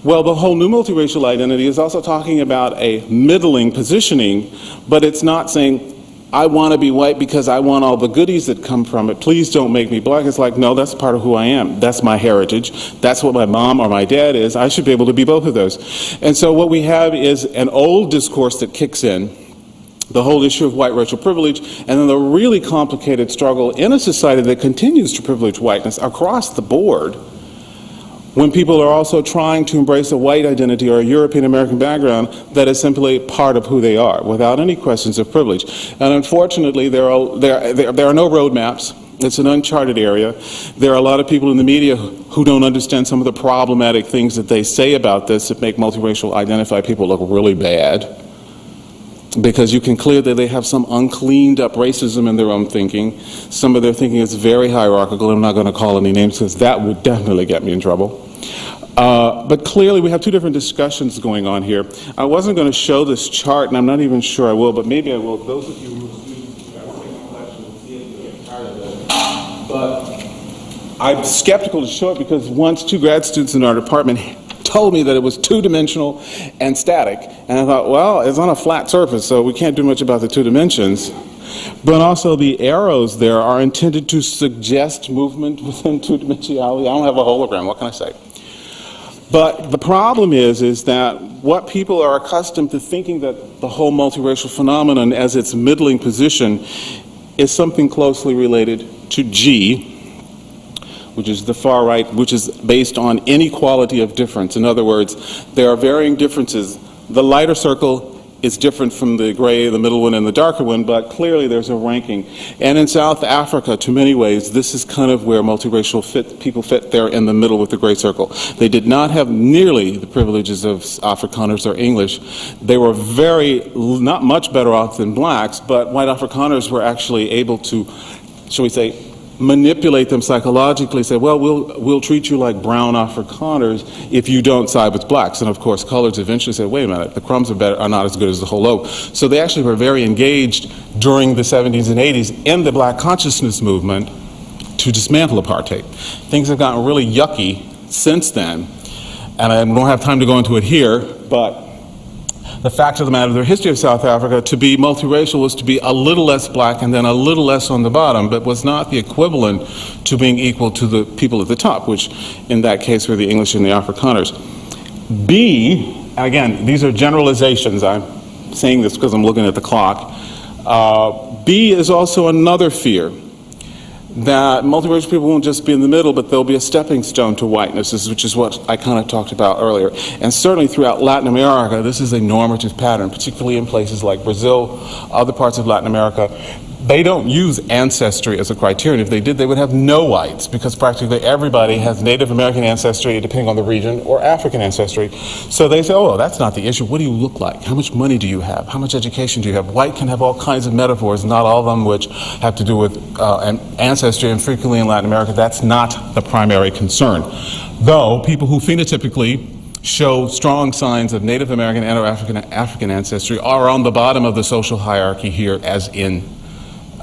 Well, the whole new multiracial identity is also talking about a middling positioning, but it's not saying, I want to be white because I want all the goodies that come from it. Please don't make me black. It's like, no, that's part of who I am. That's my heritage. That's what my mom or my dad is. I should be able to be both of those. And so what we have is an old discourse that kicks in, the whole issue of white racial privilege, and then the really complicated struggle in a society that continues to privilege whiteness across the board, when people are also trying to embrace a white identity or a European American background that is simply part of who they are, without any questions of privilege. And unfortunately, there are no roadmaps. It's an uncharted area. There are a lot of people in the media who don't understand some of the problematic things that they say about this that make multiracial identified people look really bad, because you can clear that they have some uncleaned up racism in their own thinking. Some of their thinking is very hierarchical. I'm not going to call any names because that would definitely get me in trouble. But clearly we have two different discussions going on here. I wasn't going to show this chart, and I'm not even sure I will, but maybe I will. Those of you who are students, I won't take my collection and see it and get tired of it. But I'm skeptical to show it because once two grad students in our department told me that it was two-dimensional and static, and I thought, well, it's on a flat surface, so we can't do much about the two dimensions. But also the arrows there are intended to suggest movement within two-dimensionality. I don't have a hologram, what can I say? But the problem is that what people are accustomed to thinking that the whole multiracial phenomenon as its middling position is something closely related to G, which is the far right, which is based on inequality of difference. In other words, there are varying differences. The lighter circle is different from the gray, the middle one, and the darker one, but clearly there's a ranking. And in South Africa, to many ways, this is kind of where multiracial people fit there in the middle with the gray circle. They did not have nearly the privileges of Afrikaners or English. They were not much better off than blacks, but white Afrikaners were actually able to, shall we say, manipulate them psychologically, say, well, we'll treat you like brown Afrikaners if you don't side with blacks. And of course, coloreds eventually said, wait a minute, the crumbs are not as good as the whole loaf. So they actually were very engaged during the 70s and 80s in the black consciousness movement to dismantle apartheid. Things have gotten really yucky since then, and I don't have time to go into it here, but the fact of the matter, the history of South Africa, to be multiracial was to be a little less black and then a little less on the bottom, but was not the equivalent to being equal to the people at the top, which in that case were the English and the Afrikaners. B, again, these are generalizations. I'm saying this because I'm looking at the clock. B is also another fear, that multiracial people won't just be in the middle, but they'll be a stepping stone to whiteness, which is what I kind of talked about earlier. And certainly throughout Latin America, this is a normative pattern, particularly in places like Brazil, other parts of Latin America. They don't use ancestry as a criterion. If they did, they would have no whites, because practically everybody has Native American ancestry, depending on the region, or African ancestry. So they say, oh, that's not the issue. What do you look like? How much money do you have? How much education do you have? White can have all kinds of metaphors, not all of them which have to do with ancestry, and frequently in Latin America, that's not the primary concern. Though people who phenotypically show strong signs of Native American and or African ancestry are on the bottom of the social hierarchy here, as in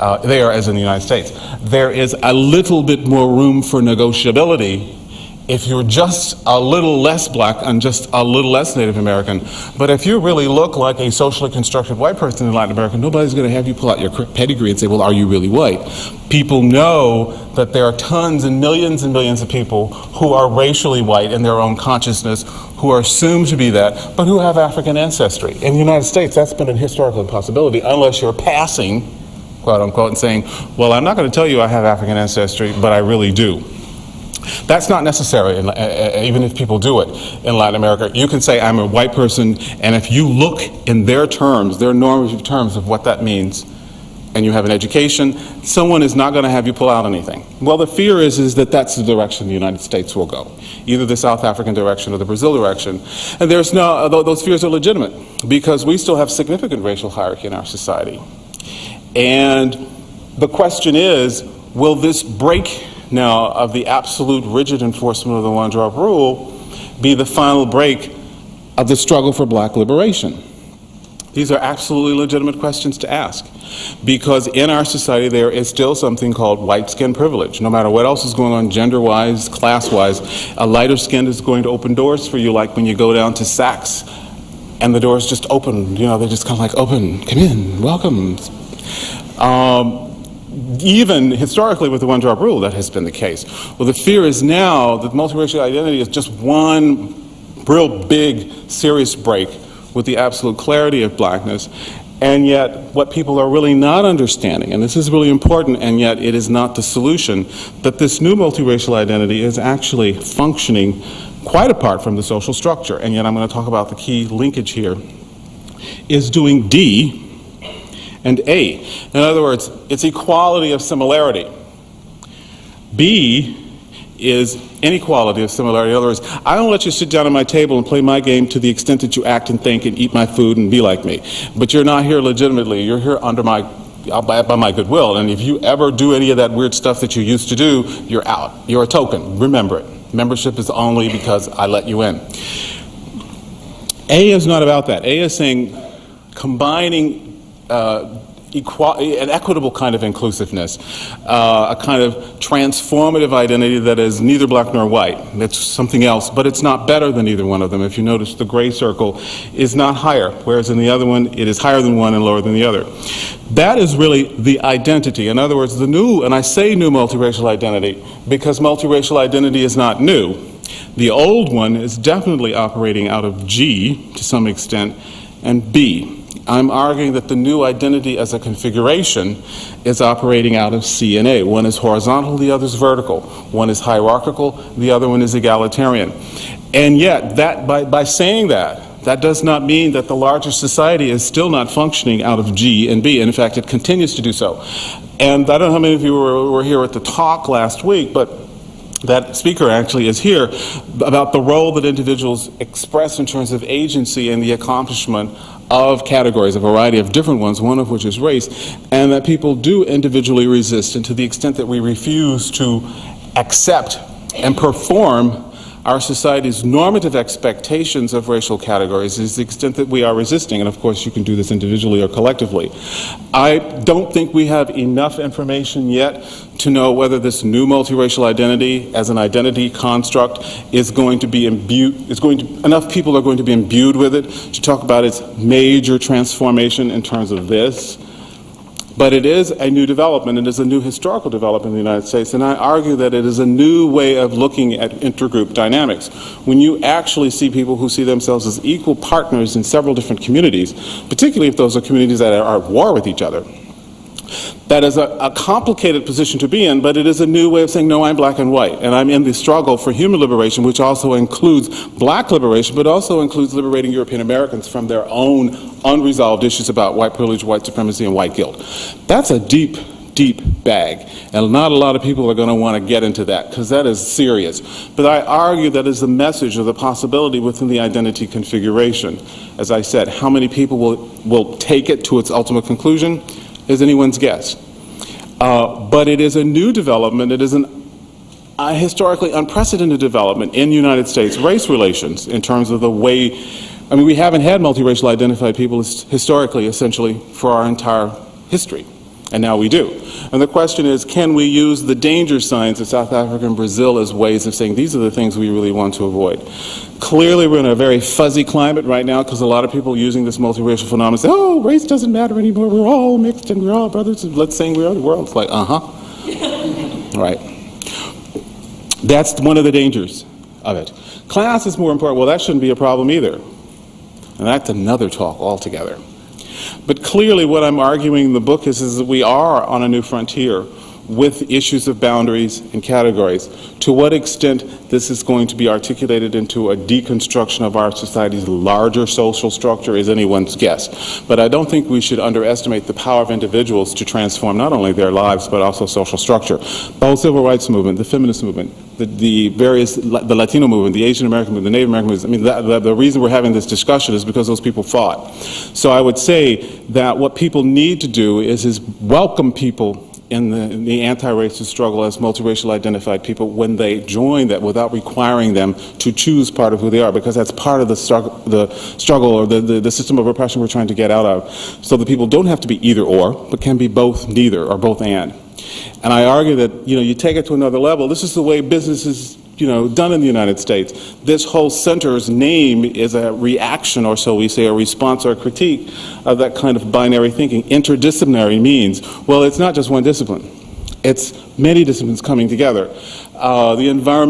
as in the United States. There is a little bit more room for negotiability if you're just a little less black and just a little less Native American. But if you really look like a socially constructed white person in Latin America, nobody's going to have you pull out your pedigree and say, well, are you really white? People know that there are tons and millions of people who are racially white in their own consciousness, who are assumed to be that, but who have African ancestry. In the United States, that's been a historical impossibility, unless you're passing, quote unquote, and saying, well, I'm not going to tell you I have African ancestry, but I really do. That's not necessary, even if people do it in Latin America. You can say, I'm a white person, and if you look in their terms, their normative terms of what that means, and you have an education, someone is not going to have you pull out anything. Well, the fear is that that's the direction the United States will go, either the South African direction or the Brazil direction. And there's no, those fears are legitimate, because we still have significant racial hierarchy in our society. And the question is, will this break now of the absolute rigid enforcement of the one-drop rule be the final break of the struggle for black liberation? These are absolutely legitimate questions to ask, because in our society there is still something called white skin privilege. No matter what else is going on gender-wise, class-wise, a lighter skin is going to open doors for you, like when you go down to Saks and the doors just open, you know, they're just kind of like, open, come in, welcome. Even historically with the one-drop rule, that has been the case. Well, the fear is now that multiracial identity is just one real big, serious break with the absolute clarity of blackness, and yet what people are really not understanding, and this is really important, and yet it is not the solution, that this new multiracial identity is actually functioning quite apart from the social structure, and yet I'm going to talk about the key linkage here, is doing D and A. In other words, it's equality of similarity. B is inequality of similarity. In other words, I don't let you sit down at my table and play my game to the extent that you act and think and eat my food and be like me. But you're not here legitimately. You're here under my, by my goodwill. And if you ever do any of that weird stuff that you used to do, you're out. You're a token. Remember it. Membership is only because I let you in. A is not about that. A is saying combining an equitable kind of inclusiveness, a kind of transformative identity that is neither black nor white. That's something else, but it's not better than either one of them. If you notice, the gray circle is not higher, whereas in the other one, it is higher than one and lower than the other. That is really the identity. In other words, the new, and I say new multiracial identity because multiracial identity is not new. The old one is definitely operating out of G to some extent, and B. I'm arguing that the new identity as a configuration is operating out of C and A. One is horizontal, the other is vertical. One is hierarchical, the other one is egalitarian. And yet, that by saying that, that does not mean that the larger society is still not functioning out of G and B. And in fact, it continues to do so. And I don't know how many of you were here at the talk last week, but that speaker actually is here about the role that individuals express in terms of agency and the accomplishment of categories, a variety of different ones, one of which is race, and that people do individually resist, and to the extent that we refuse to accept and perform our society's normative expectations of racial categories is the extent that we are resisting, and of course you can do this individually or collectively. I don't think we have enough information yet to know whether this new multiracial identity as an identity construct is going to be imbued, enough people are going to be imbued with it to talk about its major transformation in terms of this. But it is a new development. It is a new historical development in the United States, and I argue that it is a new way of looking at intergroup dynamics. When you actually see people who see themselves as equal partners in several different communities, particularly if those are communities that are at war with each other, that is a complicated position to be in, but it is a new way of saying, no, I'm black and white, and I'm in the struggle for human liberation, which also includes black liberation, but also includes liberating European Americans from their own unresolved issues about white privilege, white supremacy, and white guilt. That's a deep, deep bag, and not a lot of people are going to want to get into that, because that is serious. But I argue that is the message of the possibility within the identity configuration. As I said, how many people will take it to its ultimate conclusion is anyone's guess. But it is a new development. It is a historically unprecedented development in United States race relations in terms of the way, I mean, we haven't had multiracial identified people historically, essentially, for our entire history. And now we do. And the question is, can we use the danger signs of South Africa and Brazil as ways of saying these are the things we really want to avoid? Clearly we're in a very fuzzy climate right now because a lot of people using this multiracial phenomenon say, oh, race doesn't matter anymore, we're all mixed and we're all brothers, and let's say we are the world. It's like, right. That's one of the dangers of it. Class is more important. Well, that shouldn't be a problem either. And that's another talk altogether. But clearly what I'm arguing in the book is that we are on a new frontier with issues of boundaries and categories. To what extent this is going to be articulated into a deconstruction of our society's larger social structure is anyone's guess. But I don't think we should underestimate the power of individuals to transform not only their lives but also social structure. The whole civil rights movement, the feminist movement, the Latino movement, the Asian American movement, the Native American movement, I mean, the reason we're having this discussion is because those people fought. So I would say that what people need to do is welcome people in the anti-racist struggle as multiracial identified people when they join that without requiring them to choose part of who they are, because that's part of the struggle or the system of oppression we're trying to get out of. So the people don't have to be either or, but can be both neither or both and. And I argue that, you take it to another level. This is the way business is, done in the United States. This whole center's name is a reaction, or so we say, a response or a critique of that kind of binary thinking. Interdisciplinary means, well, it's not just one discipline. It's many disciplines coming together. The environmental